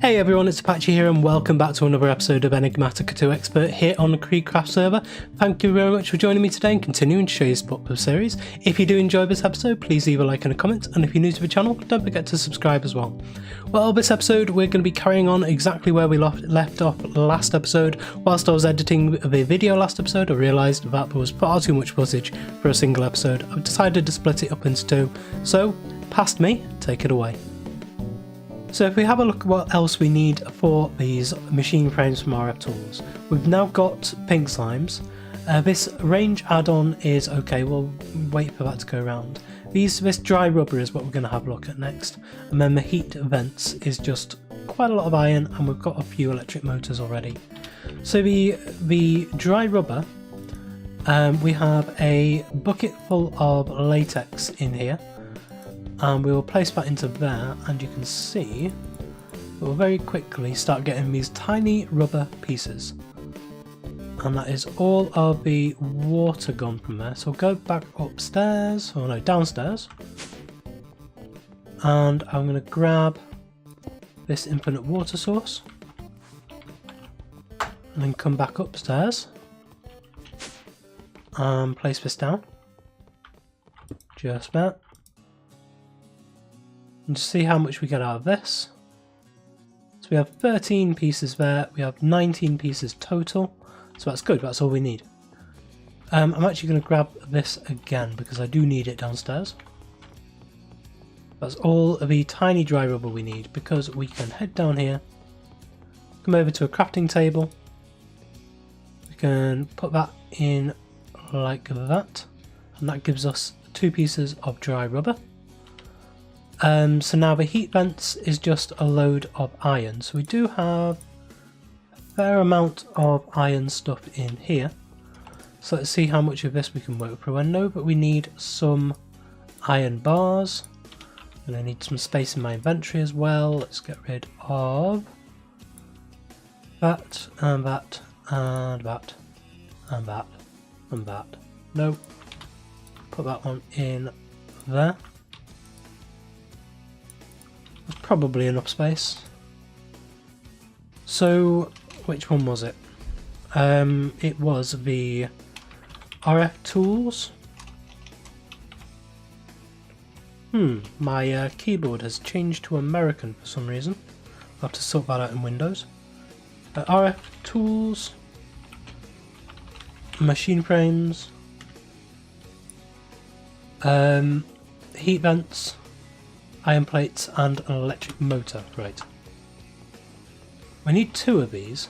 Hey everyone, it's Apache here and welcome back to another episode of Enigmatica 2 Expert here on the CreedCraft server. Thank you very much for joining me today and continuing to show you this popular series. If you do enjoy this episode, please leave a like and a comment, and if you're new to the channel, don't forget to subscribe as well. Well, this episode we're going to be carrying on exactly where we left off last episode. Whilst I was editing the video last episode, I realised that there was far too much footage for a single episode. I've decided to split it up into two, so past me, take it away. So if we have a look at what else we need for these machine frames from RF Tools, we've now got pink slimes. This range add-on is okay, we'll wait for that to go around. This dry rubber is what we're going to have a look at next, and then the heat vents is just quite a lot of iron, and we've got a few electric motors already. So the dry rubber, we have a bucket full of latex in here. And we will place that into there, and you can see we'll very quickly start getting these tiny rubber pieces, and that is all of the water gone from there. So I'll go back upstairs, or no, downstairs, and I'm going to grab this infinite water source and then come back upstairs and place this down just there. And just see how much we get out of this. So we have 13 pieces there, we have 19 pieces total, so that's good, that's all we need. I'm actually going to grab this again because I do need it downstairs. That's all of the tiny dry rubber we need, because we can head down here, come over to a crafting table, we can put that in like that, and that gives us 2 pieces of dry rubber. So now the heat vents is just a load of iron, so we do have a fair amount of iron stuff in here. So let's see how much of this we can work through. I know that we need some iron bars, and I need some space in my inventory as well. Let's get rid of that, and that, and that, and that, and that. Nope. Put that one in there. Probably enough space. So which one was it? It was the RF Tools. My keyboard has changed to American for some reason. I'll have to sort that out in Windows. RF Tools, machine frames, heat vents, iron plates, and an electric motor. Right. We need 2 of these.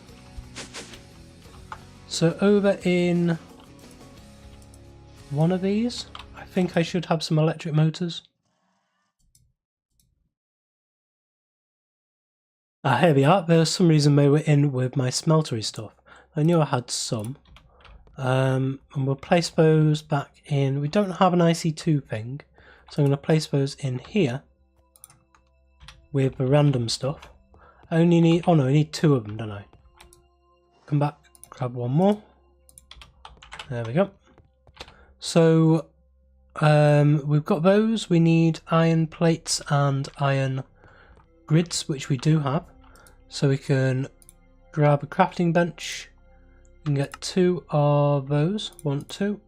So over in one of these, I think I should have some electric motors. Here we are. There's some reason they were in with my smeltery stuff. I knew I had some. And we'll place those back in. We don't have an IC2 thing, so I'm going to place those in here with the random stuff. I only need, oh no, I need 2 of them, don't I? Come back, grab one more. There we go. So we've got those. We need iron plates and iron grids, which we do have. So we can grab a crafting bench and get 2 of those. 1, 2.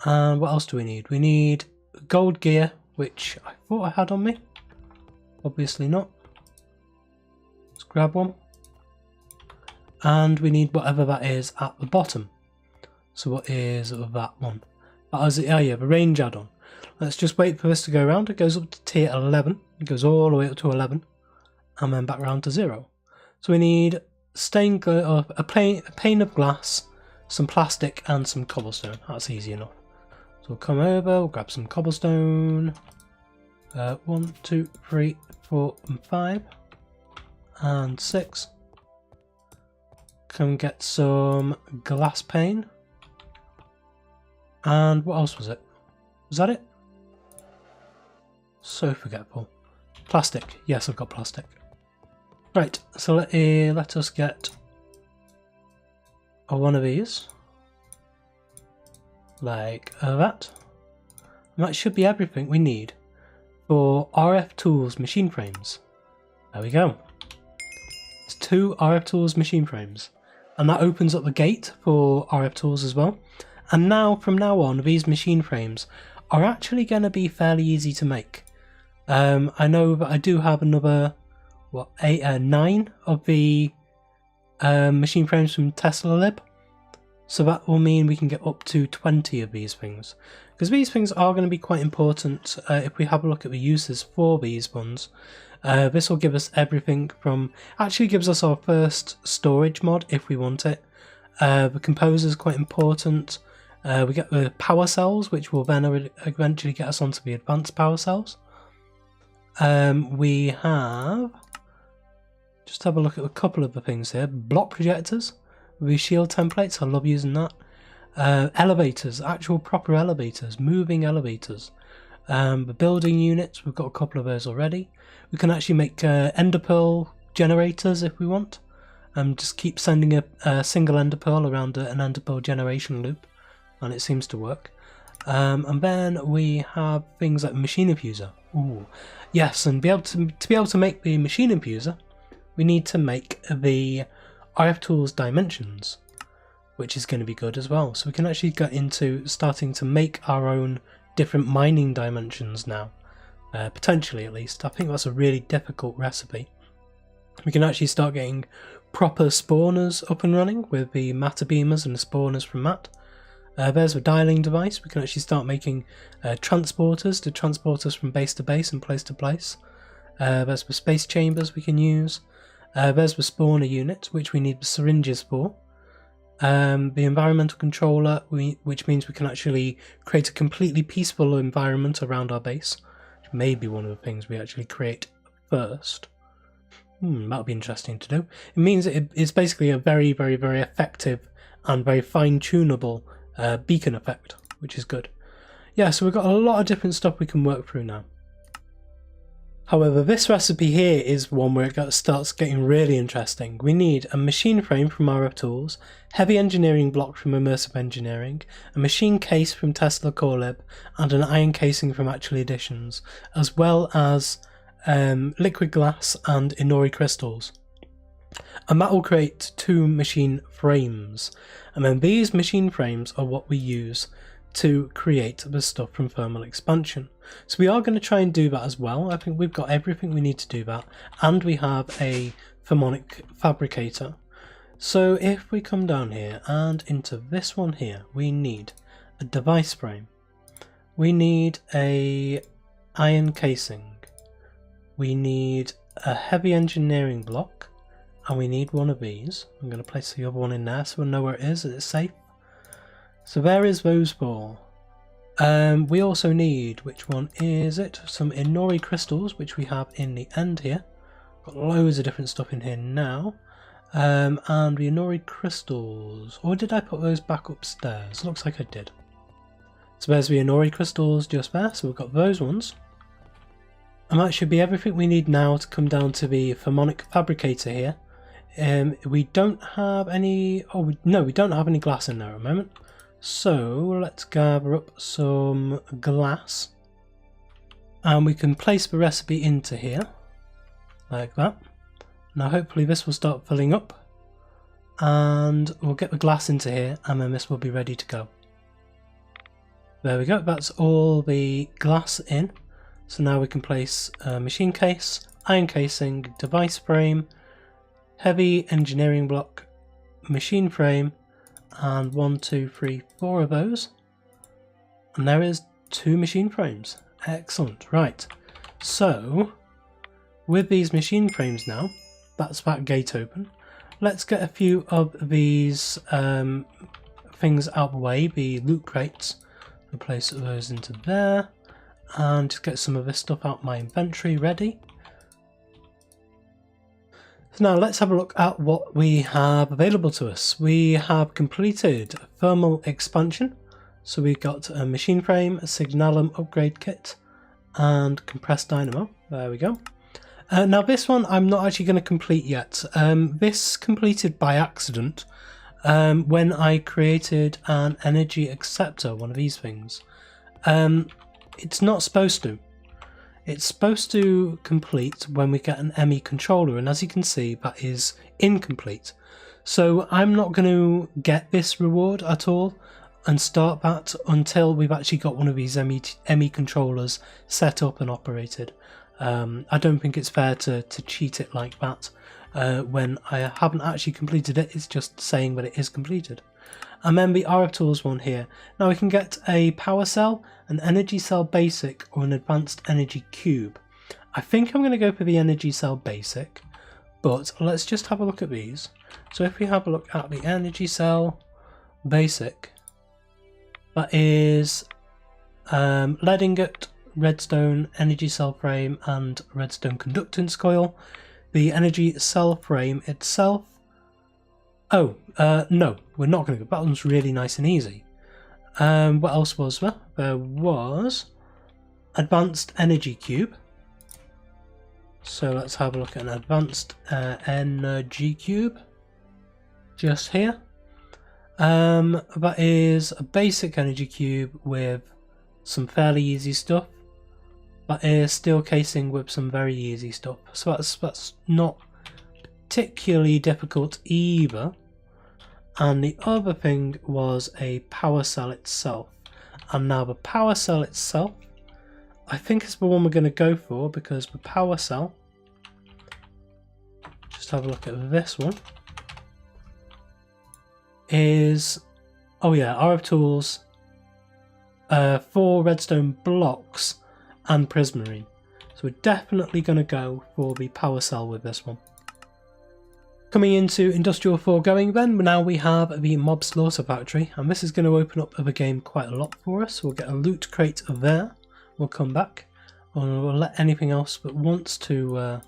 And what else do we need? We need gold gear, which I thought I had on me. Obviously not. Let's grab one. And we need whatever that is at the bottom. So what is that one? That is, oh yeah, the range add-on. Let's just wait for this to go around. It goes up to tier 11. It goes all the way up to 11. And then back round to 0. So we need stained glass, a pane of glass, some plastic, and some cobblestone. That's easy enough. So we'll come over, we'll grab some cobblestone. 1, 2, 3, 4, and 5, and 6. Come get some glass pane. And what else was it? Was that it? So forgetful. Plastic. Yes, I've got plastic. Right, so let us get one of these. Like that. And that should be everything we need for RF Tools machine frames. There we go. collect 2 RF Tools machine frames, and that opens up the gate for RF Tools as well. And now, from now on, these machine frames are actually going to be fairly easy to make. I know that I do have another 9 of the machine frames from Tesla Lib, so that will mean we can get up to 20 of these things, because these things are going to be quite important. If we have a look at the uses for these ones, this will give us everything from, actually gives us our first storage mod if we want it. The composer is quite important. We get the power cells, which will then eventually get us onto the advanced power cells. We have, just have a look at a couple of the things here. Block projectors, with shield templates, I love using that. Elevators, actual proper elevators, moving elevators. The building units, we've got a couple of those already. We can actually make ender pearl generators if we want. Just keep sending a single ender pearl around an ender pearl generation loop, and it seems to work. And then we have things like machine infuser. Ooh, yes, and to be able to make the machine infuser, we need to make the RF Tools dimensions, which is going to be good as well. So we can actually get into starting to make our own different mining dimensions now, potentially at least. I think that's a really difficult recipe. We can actually start getting proper spawners up and running with the matter beamers and the spawners from that. There's the dialing device. We can actually start making transporters to transport us from base to base and place to place. There's the space chambers we can use. There's the spawner unit, which we need the syringes for. The environmental controller, which means we can actually create a completely peaceful environment around our base, which may be one of the things we actually create first. That'll be interesting to do. It means it's basically a very, very, very effective and very fine-tunable beacon effect, which is good. Yeah, so we've got a lot of different stuff we can work through now. However, this recipe here is one where it starts getting really interesting. We need a machine frame from RF Tools, heavy engineering block from Immersive Engineering, a machine case from Tesla Core Lib, and an iron casing from Actual Editions, as well as liquid glass and Inori crystals. And that will create 2 machine frames, and then these machine frames are what we use to create the stuff from thermal expansion. So we are going to try and do that as well. I think we've got everything we need to do that, and we have a thermonic fabricator. So if we come down here and into this one here, we need a device frame, we need a iron casing, we need a heavy engineering block, and we need one of these. I'm going to place the other one in there so we'll know where it is, it's safe. So there is those 4. We also need, which one is it? Some Inori crystals, which we have in the end here. Got loads of different stuff in here now. And the Inori crystals, or did I put those back upstairs? Looks like I did. So there's the Inori crystals just there, so we've got those ones. And that should be everything we need now to come down to the thermonic fabricator here. We don't have any, no, we don't have any glass in there at the moment. So let's gather up some glass, and we can place the recipe into here, like that. Now hopefully this will start filling up, and we'll get the glass into here, and then this will be ready to go. There we go, that's all the glass in. So now we can place a machine case, iron casing, device frame, heavy engineering block, machine frame, and 1, 2, 3, 4 of those, and there is 2 machine frames. Excellent. Right, so with these machine frames now, that's that gate open. Let's get a few of these things out of the way, the loot crates. I'll place those into there, and just get some of this stuff out of my inventory ready. So now let's have a look at what we have available to us. We have completed thermal expansion. So we've got a machine frame, a signalum upgrade kit, and compressed dynamo. There we go. Now this one I'm not actually going to complete yet. This completed by accident when I created an energy acceptor, one of these things. It's not supposed to. It's supposed to complete when we get an ME controller, and as you can see, that is incomplete. So I'm not going to get this reward at all and start that until we've actually got one of these ME controllers set up and operated. I don't think it's fair to cheat it like that when I haven't actually completed it. It's just saying that it is completed. And then the RF Tools one here. Now we can get a power cell, an energy cell basic, or an advanced energy cube. I think I'm going to go for the energy cell basic, but let's just have a look at these. So if we have a look at the energy cell basic, that is lead ingot, redstone, energy cell frame, and redstone conductance coil. The energy cell frame itself. Oh, no, we're not going to go. That one's really nice and easy. What else was there? There was advanced energy cube. So let's have a look at an advanced energy cube. Just here. That is a basic energy cube with some fairly easy stuff. That is steel casing with some very easy stuff. So that's not particularly difficult either. And the other thing was a power cell itself. And now the power cell itself, I think is the one we're going to go for, because the power cell, just have a look at this one, is, oh yeah, RF Tools, 4 redstone blocks and prismarine. So we're definitely going to go for the power cell with this one. Coming into Industrial Foregoing then, now we have the Mob Slaughter Factory, and this is going to open up the game quite a lot for us. We'll get a loot crate there, we'll come back, and we'll let anything else that wants to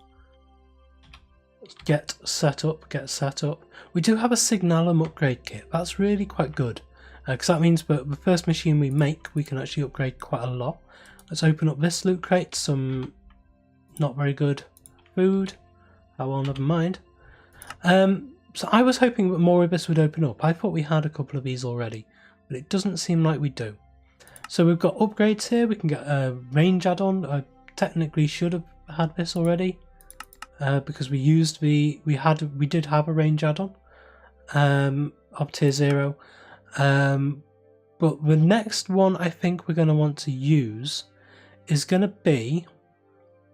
get set up. We do have a Signalum upgrade kit. That's really quite good, because that means that the first machine we make, we can actually upgrade quite a lot. Let's open up this loot crate, some not very good food. Oh well, never mind. So I was hoping that more of this would open up. I thought we had a couple of these already, but it doesn't seem like we do. So we've got upgrades here. We can get a range add-on. I technically should have had this already, because we did have a range add-on up tier 0. But the next one I think we're going to want to use is going to be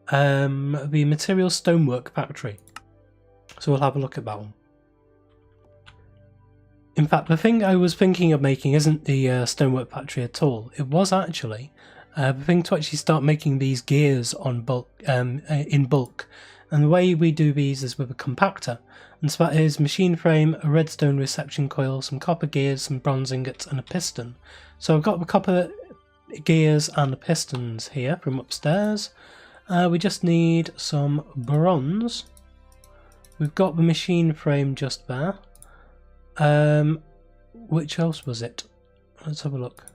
the Material Stonework Factory. So we'll have a look at that one. In fact, the thing I was thinking of making isn't the Stonework Factory at all. It was actually the thing to actually start making these gears on bulk, in bulk. And the way we do these is with a compactor. And so that is machine frame, a redstone reception coil, some copper gears, some bronze ingots, and a piston. So I've got the copper gears and the pistons here from upstairs. We just need some bronze. We've got the machine frame just there. Which else was it? Let's have a look.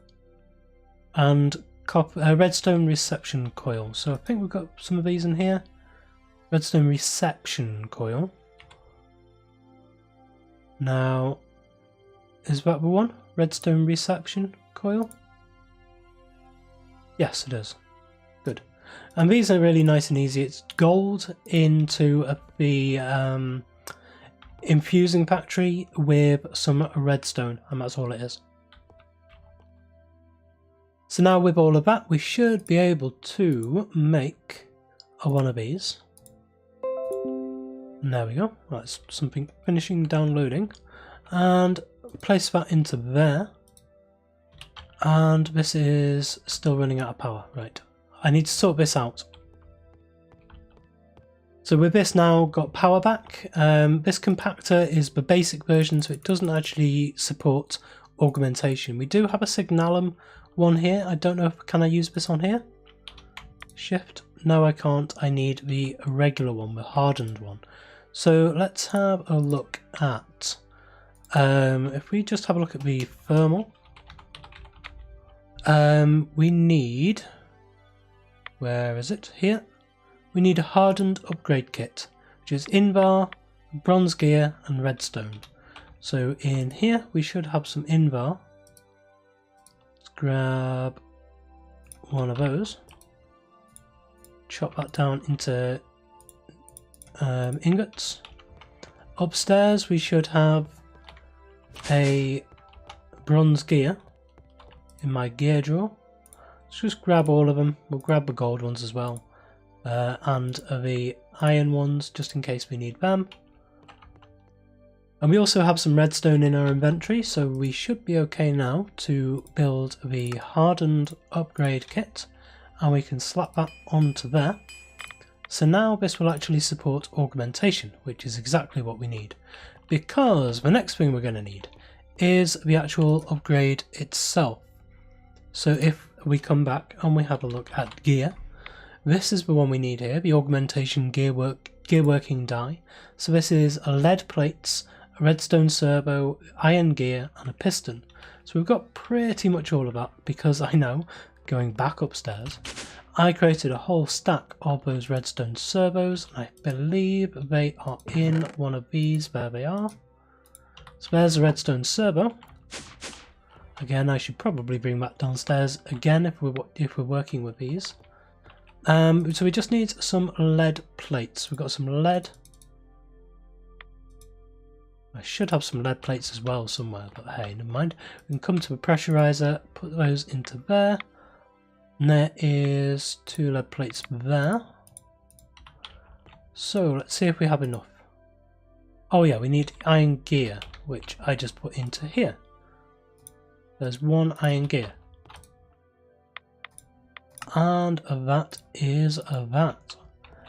And redstone reception coil. So I think we've got some of these in here. Redstone reception coil. Now, is that the one? Redstone reception coil? Yes, it is. Good. And these are really nice and easy. It's gold into the infusing factory with some redstone, and that's all it is. So now with all of that, we should be able to make one of these. And there we go. That's something finishing downloading, and place that into there. And this is still running out of power. Right, I need to sort this out. So with this now got power back. This compactor is the basic version, so it doesn't actually support augmentation. We do have a Signalum one here. I don't know if can I use this on here? Shift. No, I can't. I need the regular one, the hardened one. So let's have a look at, if we just have a look at the thermal, we need, where is it? Here. We need a hardened upgrade kit, which is Invar, bronze gear, and redstone. So in here we should have some Invar. Let's grab one of those. chop that down into ingots. Upstairs we should have a bronze gear in my gear drawer. Let's just grab all of them. We'll grab the gold ones as well, and the iron ones just in case we need them. And we also have some redstone in our inventory, so we should be okay now to build the hardened upgrade kit, and we can slap that onto there. So now this will actually support augmentation, which is exactly what we need, because the next thing we're going to need is the actual upgrade itself. So if we come back and we have a look at gear, this is the one we need here, the augmentation gearworking die. So this is lead plates, a redstone servo, iron gear and a piston. So we've got pretty much all of that, because I know, going back upstairs, I created a whole stack of those redstone servos, and I believe they are in one of these. There they are. So there's a redstone servo. Again, I should probably bring that downstairs again if we're working with these. So we just need some lead plates. We've got some lead. I should have some lead plates as well somewhere, but hey, never mind. We can come to a pressurizer, put those into there. And there is 2 lead plates there. So let's see if we have enough. Oh yeah, we need iron gear, which I just put into here. There's 1 iron gear. And that is that.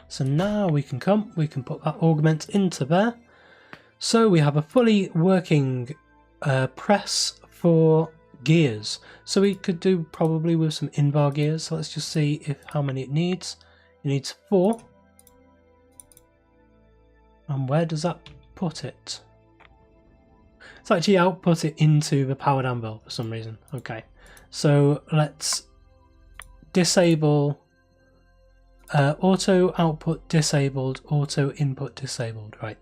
So now we can put that augment into there. So we have a fully working press for gears. So we could do probably with some invar gears. So let's just see how many it needs. It needs 4. And where does that put it? It's actually output it into the powered anvil for some reason. Okay, so let's disable auto output disabled, auto input disabled, right?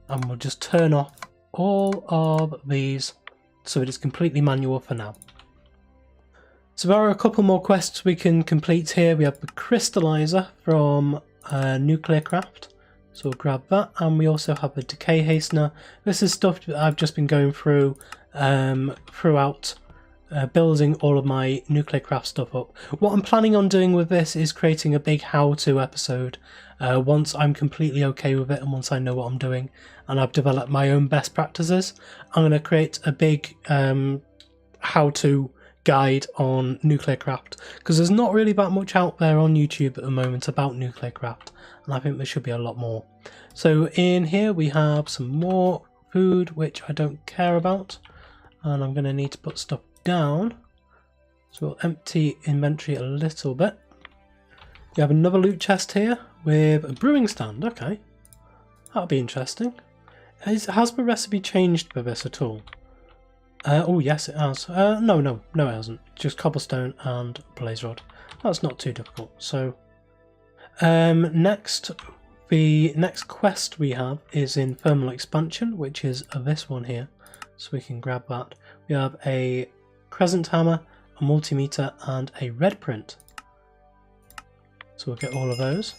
And we'll just turn off all of these so it is completely manual for now. So there are a couple more quests we can complete here. We have the crystallizer from NuclearCraft, so we'll grab that, and we also have the decay hastener. This is stuff that I've just been going through throughout building all of my NuclearCraft stuff up. What I'm planning on doing with this is creating a big how-to episode once I'm completely okay with it and once I know what I'm doing and I've developed my own best practices. I'm going to create a big how-to guide on NuclearCraft, because there's not really that much out there on YouTube at the moment about NuclearCraft, and I think there should be a lot more. So in here we have some more food which I don't care about, and I'm going to need to put stuff down, so we'll empty inventory a little bit. You have another loot chest here with a brewing stand. Okay, that'll be interesting. Has the recipe changed for this at all? Oh yes it has. No it hasn't. Just cobblestone and blaze rod. That's not too difficult. So next, the next quest we have is in thermal expansion, which is this one here, so we can grab that. We have a crescent hammer, a multimeter and a red print, so we'll get all of those,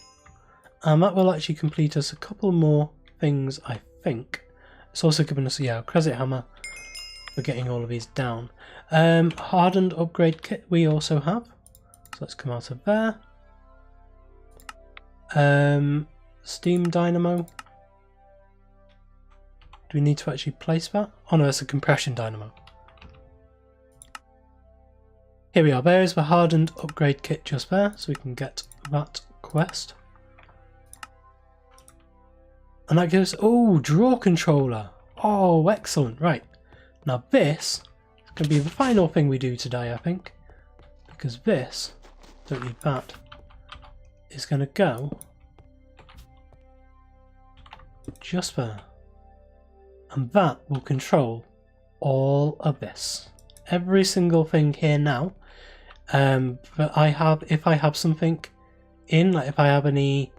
and that will actually complete us a couple more things, I think. It's also given us a crescent hammer for getting all of these down. Hardened upgrade kit we also have, so let's come out of there. Steam dynamo, do we need to actually place that? Oh no, it's a compression dynamo. Here we are, there is the hardened upgrade kit just there, so we can get that quest. And that gives, oh, draw controller. Oh, excellent, right. Now this is going to be the final thing we do today, I think. Because this, don't need that, is going to go just there. And that will control all of this. Every single thing here now. But if I have something in, like if I have any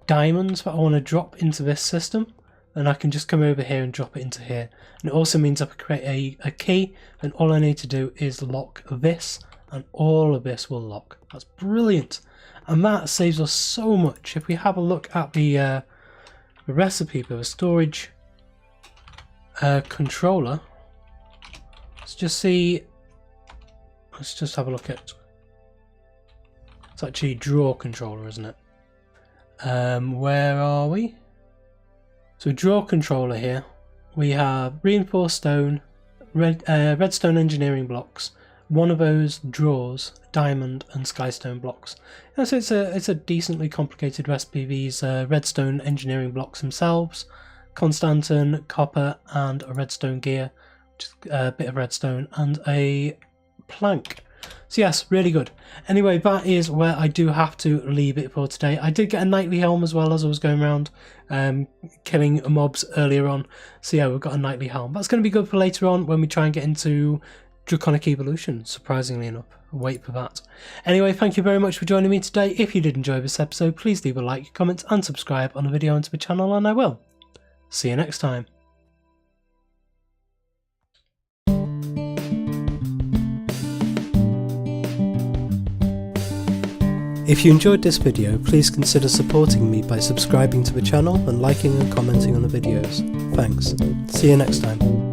diamonds that I want to drop into this system, then I can just come over here and drop it into here. And it also means I can create a key, and all I need to do is lock this, and all of this will lock. That's brilliant. and that saves us so much. If we have a look at the recipe for the storage controller, let's just see. Let's just have a look at. It's actually drawer controller, isn't it? Where are we? So drawer controller here. We have reinforced stone, redstone engineering blocks. One of those drawers, diamond and skystone blocks. So it's a decently complicated recipe. These redstone engineering blocks themselves, constantan, copper, and a redstone gear, just a bit of redstone, and a plank. So yes, really good. Anyway, that is where I do have to leave it for today. I did get a nightly helm as well as I was going around killing mobs earlier on. So yeah, we've got a nightly helm. That's going to be good for later on when we try and get into Draconic Evolution, surprisingly enough. Wait for that. Anyway, thank you very much for joining me today. If you did enjoy this episode, please leave a like, comment and subscribe on the video onto the channel, and I will. See you next time. If you enjoyed this video, please consider supporting me by subscribing to the channel and liking and commenting on the videos. Thanks. See you next time.